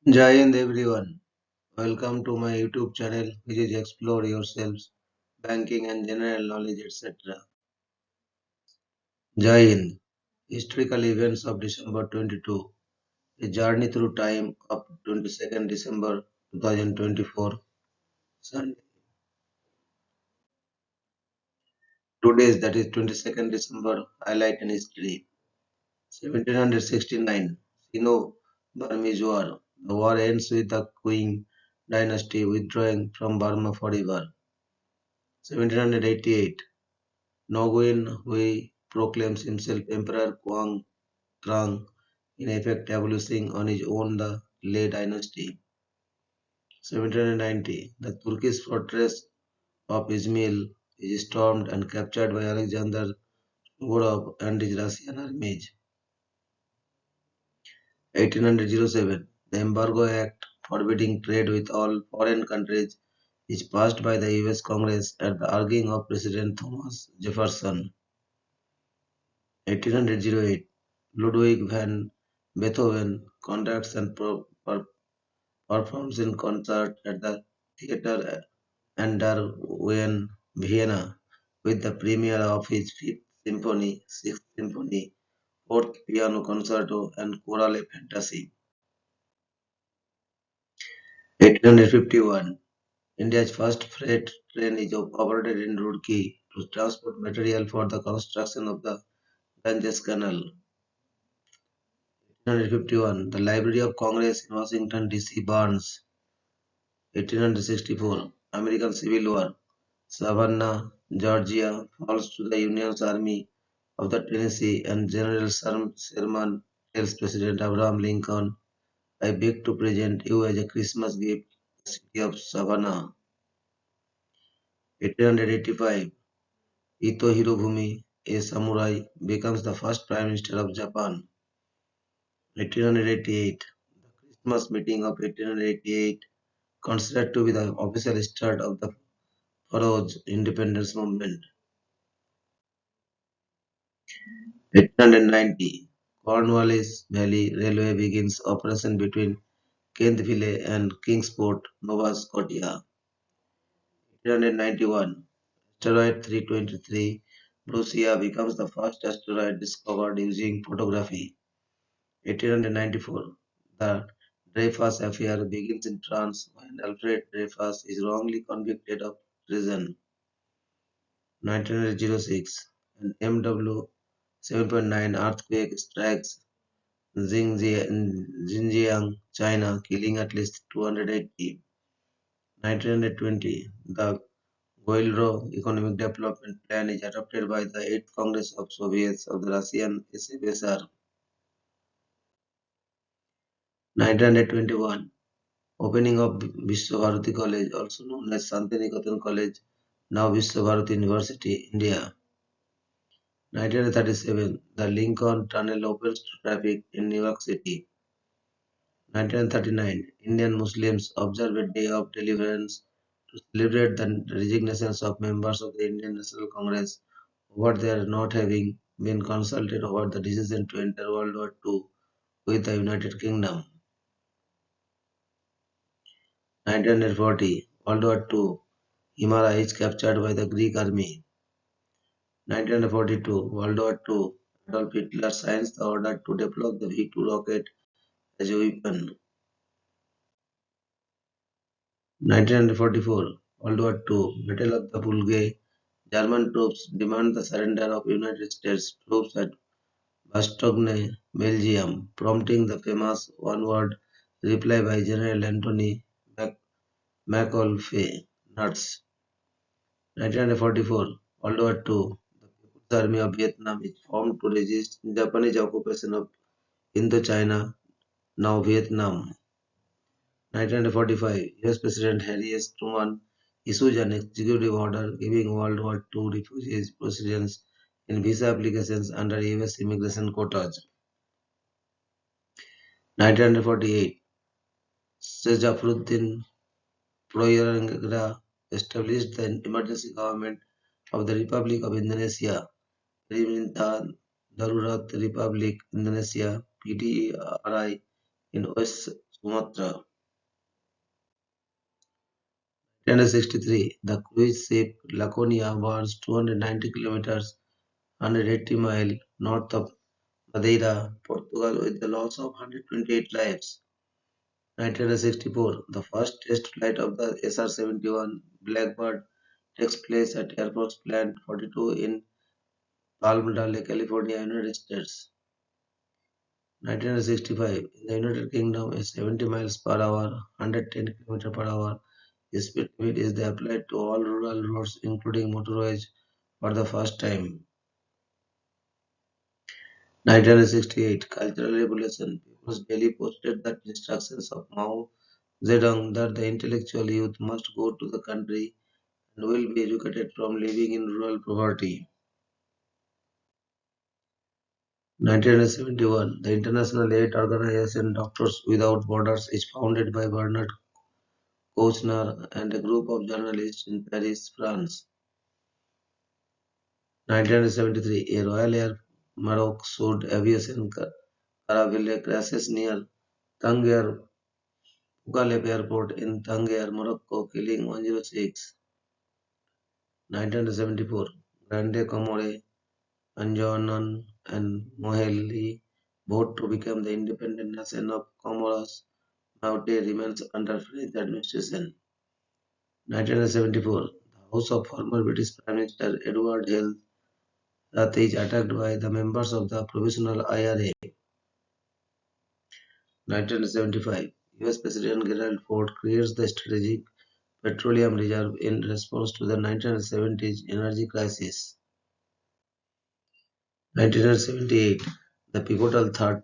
Jai Hind everyone. Welcome to my YouTube channel which is Explore Yourselves, Banking and General Knowledge etc. Jai Hind. Historical events of December 22. A journey through time of 22nd December 2024 Sunday. Today's that is 22nd December highlight in history. 1769 Sino-Burmese War. The war ends with the Qing dynasty withdrawing from Burma forever. 1788 Nguyen Hui proclaims himself Emperor Quang Trang, in effect abolishing on his own the Lê dynasty. 1790, the Turkish fortress of Izmir is stormed and captured by Alexander Suvorov and his Russian armies. 1807, the Embargo Act forbidding trade with all foreign countries is passed by the US Congress at the urging of President Thomas Jefferson. 1808, Ludwig van Beethoven conducts and performs in concert at the Theater an der Wien, Vienna, with the premiere of his Fifth Symphony, Sixth Symphony, Fourth Piano Concerto, and Chorale Fantasy. 1851, India's first freight train is operated in Roorkee to transport material for the construction of the Ganges Canal. 1851, the Library of Congress in Washington, D.C. burns. 1864, American Civil War. Savannah, Georgia falls to the Union Army of the Tennessee, and General Sherman tells President Abraham Lincoln, I beg to present you as a Christmas gift the city of Savannah. 1885, Ito Hirobumi, a samurai, becomes the first Prime Minister of Japan. 1888, the Christmas meeting of 1888, considered to be the official start of the Faroese independence movement. 1890, Cornwallis Valley Railway begins operation between Kentville and Kingsport, Nova Scotia. 1891, asteroid 323 Brucia becomes the first asteroid discovered using photography. 1894, the Dreyfus affair begins in France when Alfred Dreyfus is wrongly convicted of treason. 1906, an MW 7.9 earthquake strikes Xinjiang, China, killing at least 280. 1920, the Goildro Economic Development Plan is adopted by the 8th Congress of Soviets of the Russian SFSR. 1921, opening of Vishwabharati College, also known as Santiniketan College, now Vishwabharati University, India. 1937, the Lincoln Tunnel opens to traffic in New York City. 1939, Indian Muslims observe a day of deliverance to celebrate the resignations of members of the Indian National Congress over their not having been consulted over the decision to enter World War II with the United Kingdom. 1940, World War II, Himara is captured by the Greek army. 1942, World War II, Adolf Hitler signs the order to develop the V-2 rocket as a weapon. 1944, World War II, Battle of the Bulge, German troops demand the surrender of United States troops at Bastogne, Belgium, prompting the famous one-word reply by General Anthony McAuliffe, nuts. 1944, World War II, the People's Army of Vietnam is formed to resist Japanese occupation of Indochina, now Vietnam. 1945, US President Harry S. Truman issues an executive order giving World War II refugees precedence in visa applications under US immigration quotas. 1948, Jafaruddin Proyeranga established the emergency government of the Republic of Indonesia, Perintah Darurat Republik Indonesia (PDRI), in West Sumatra. 1963, the cruise ship Laconia was 290 kilometers, 180 miles north of Madeira, Portugal, with the loss of 128 lives. 1964, the first test flight of the SR-71 Blackbird takes place at Air Force Plant 42 in Palmdale, California, United States. 1965, in the United Kingdom, a 70 miles per hour, 110 km per hour speed limit is applied to all rural roads, including motorways, for the first time. 1968, Cultural Revolution. People's Daily posted that instructions of Mao Zedong that the intellectual youth must go to the country and will be educated from living in rural poverty. 1971, the International Aid Organization Doctors Without Borders is founded by Bernard Kouchner and a group of journalists in Paris, France. 1973, a Royal Air Maroc Sud aviation caravelle crashes near Tangier Boukaleb Airport in Tangier, Morocco, killing 106. 1974, Grande Comore, Anjouan and Moheli vote to become the independent nation of Comoros. Maute remains under French administration. 1974, the house of former British Prime Minister Edward Heath is attacked by the members of the Provisional IRA. 1975, US President Gerald Ford creates the Strategic Petroleum Reserve in response to the 1970s energy crisis. 1978, the pivotal third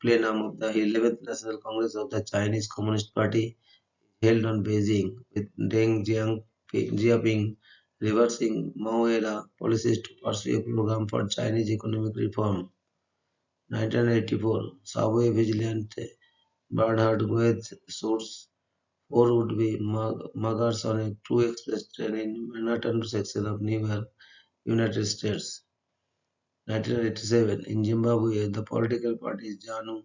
plenum of the 11th National Congress of the Chinese Communist Party held on Beijing, with Xiaoping reversing Mao-era policies to pursue a program for Chinese economic reform. 1984, subway vigilante Bernhard Goetz shoots four would-be muggers on a two express train in Manhattan section of New York, United States. 1987, in Zimbabwe, the political parties ZANU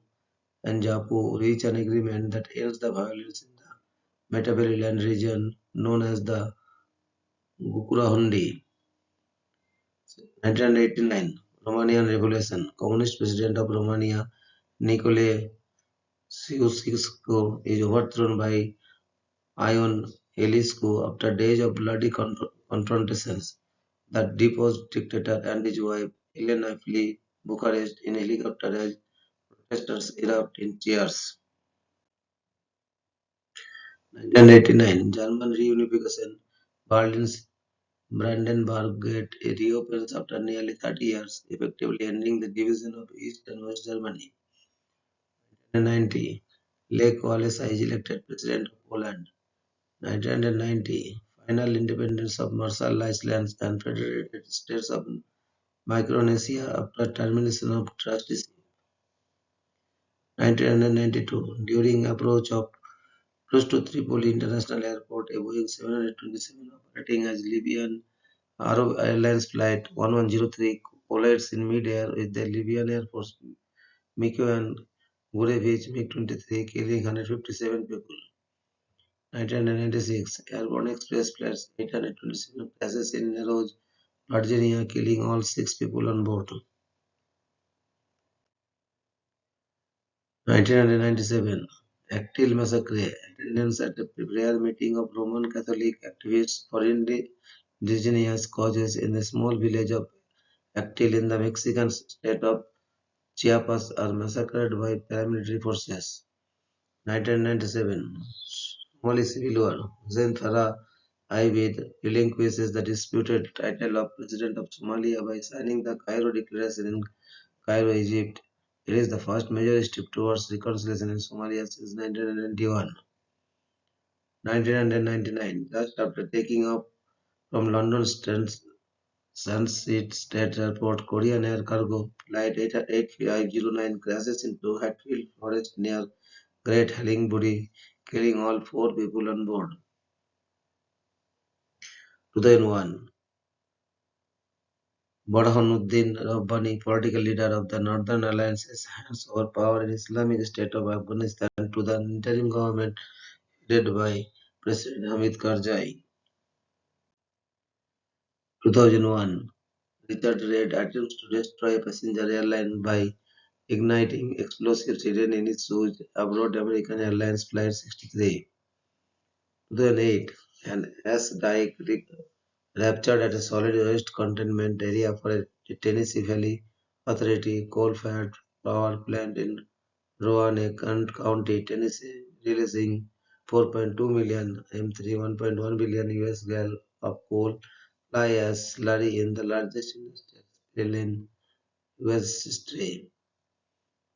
and ZAPU reach an agreement that ends the violence in the Matabeleland region known as the Gukurahundi. 1989, Romanian Revolution. Communist President of Romania, Nicolae Ceausescu, is overthrown by Ion Iliescu after days of bloody confrontations. The deposed dictator and his wife, Elena, flee Bucharest in helicopter as protesters erupt in cheers. 1989, German reunification. Berlin's Brandenburg Gate reopens after nearly 30 years, effectively ending the division of East and West Germany. 1990, Lech Walesa is elected president of Poland. 1990, final independence of Marshall Islands and Federated States of Micronesia after termination of trusteeship. 1992, during approach of close to Tripoli International Airport, a Boeing 727 operating as Libyan Arab Airlines Flight 1103 collides in mid-air with the Libyan Air Force Miko and Gurevich MiG-23, killing 157 people. 1996, Airborne Express Flight 827 crashes in Narrows, Virginia, killing all six people on board. 1997, Actil Massacre, attendance at a prayer meeting of Roman Catholic activists for indigenous causes in the small village of Actil in the Mexican state of Chiapas are massacred by paramilitary forces. 1997, Somali civil war. Hussein Farah Aibid relinquishes the disputed title of President of Somalia by signing the Cairo Declaration in Cairo, Egypt. It is the first major step towards reconciliation in Somalia since 1991. 1999, just after taking off from London Stansted State Airport, Korean Air Cargo Flight 8509 crashes into Hatfield Forest near Great Hallingbury, killing all four people on board. 2001, Burhanuddin Rabbani, political leader of the Northern Alliance, hands over power in Islamic State of Afghanistan to the interim government headed by President Hamid Karzai. 2001, Richard Reid attempts to destroy a passenger airline by igniting explosives hidden in its huge abroad American Airlines Flight 63. 2008, an ash dike ruptured at a solid waste containment area for a Tennessee Valley Authority coal-fired power plant in Rowan County, Tennessee, releasing 4.2 million M3 1.1 billion US gallons of coal fly ash slurry in the largest industrial spill in US history.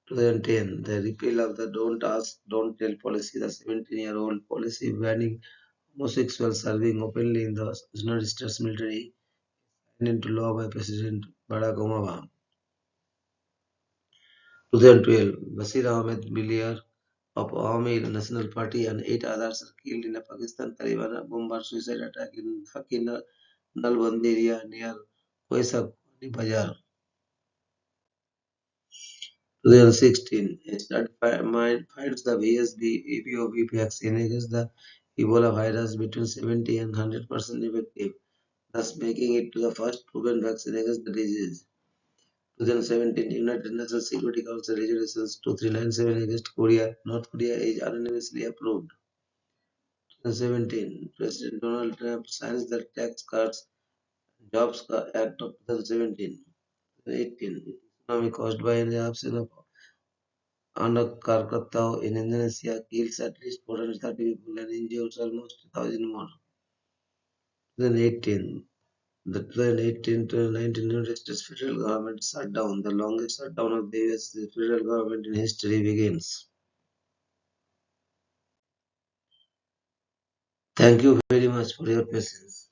2010, the repeal of the Don't Ask, Don't Tell policy, the 17-year-old policy banning homosexuals serving openly in the United States military, signed into law by President Barack Obama. 2012, Basir Ahmed Biliar of Awami National Party and 8 others are killed in a Pakistan Taliban bomber suicide attack in Haki Nalbandi area near Koisa Bazar. 2016, a study finds the VSB EPOV vaccine against the Ebola virus between 70 and 100% effective, thus making it to the first proven vaccine against the disease. 2017, United Nations Security Council Resolutions 2397 against North Korea is unanimously approved. 2017, President Donald Trump signs the Tax Cuts and Jobs Act of 2017. 2018, tsunami caused by an eruption of Anak Krakatau in Indonesia kills at least 430 people and injures almost 1,000 more. 2018, the 2018 to 19 United States federal government shutdown, the longest shutdown of the US federal government in history, begins. Thank you very much for your patience.